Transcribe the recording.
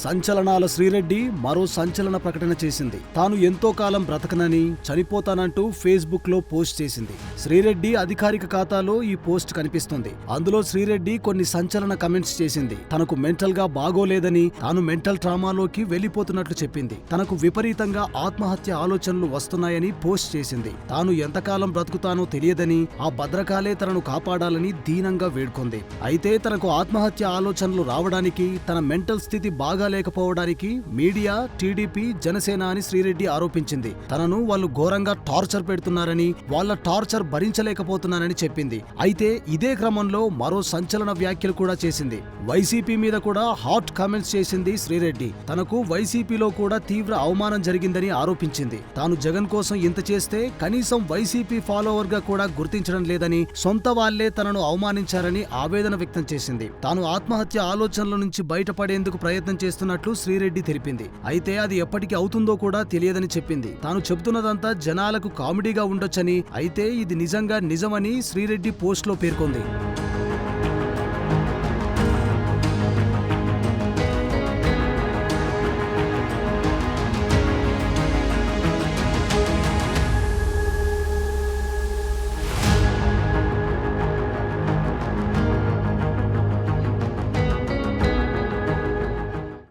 సంచలనాల శ్రీరెడ్డి మరో సంచలన ప్రకటన చేసింది. తాను ఎంతో కాలం బ్రతకనని, చనిపోతానంటూ ఫేస్బుక్ లో పోస్ట్ చేసింది. శ్రీరెడ్డి అధికారిక ఖాతాలో ఈ పోస్ట్ కనిపిస్తుంది. అందులో శ్రీరెడ్డి కొన్ని సంచలన కమెంట్స్ చేసింది. తనకు మెంటల్ గా బాగోలేదని, తాను మెంటల్ ట్రామాలోకి వెళ్లిపోతున్నట్లు చెప్పింది. తనకు విపరీతంగా ఆత్మహత్య ఆలోచనలు వస్తున్నాయని పోస్ట్ చేసింది. తాను ఎంతకాలం బ్రతుకుతానో తెలియదని, ఆ భద్రకాలే తనను కాపాడాలని దీనంగా వేడుకొంది. అయితే తనకు ఆత్మహత్య ఆలోచనలు రావడానికి, తన మెంటల్ స్థితి బాగాలేకపోవడానికి మీడియా, టీడీపీ, జనసేన అని శ్రీరెడ్డి ఆరోపించింది. తనను వాళ్ళు ఘోరంగా టార్చర్ పెడుతున్నారని, వాళ్ళ టార్చర్ భరించలేకపోతున్నానని చెప్పింది. అయితే ఇదే క్రమంలో మరో సంచలన వ్యాఖ్యలు కూడా చేసింది. వైసీపీ మీద కూడా హాట్ కామెంట్స్ చేసింది శ్రీరెడ్డి. తనకు వైసీపీలో కూడా తీవ్ర అవమానం జరిగిందని ఆరోపించింది. తాను జగన్ కోసం ఇంత చేస్తే కనీసం వైసీపీ ఫాలోవర్ గా కూడా గుర్తించడం లేదని, సొంత వాళ్లే తనను అవమానించారని ఆవేదన వ్యక్తం చేసింది. తాను ఆత్మహత్య ఆలోచనల నుంచి బయటపడేందుకు ప్రయత్నం చేస్తున్నట్లు శ్రీరెడ్డి తెలిపింది. అయితే అది ఎప్పటికి అవుతుందో కూడా తెలియదని చెప్పింది. తాను చెబుతున్నదంతా జనాలకు కామెడీగా ఉండొచ్చని, అయితే ఇది నిజంగా నిజమని శ్రీరెడ్డి పోస్ట్లో పేర్కొంది.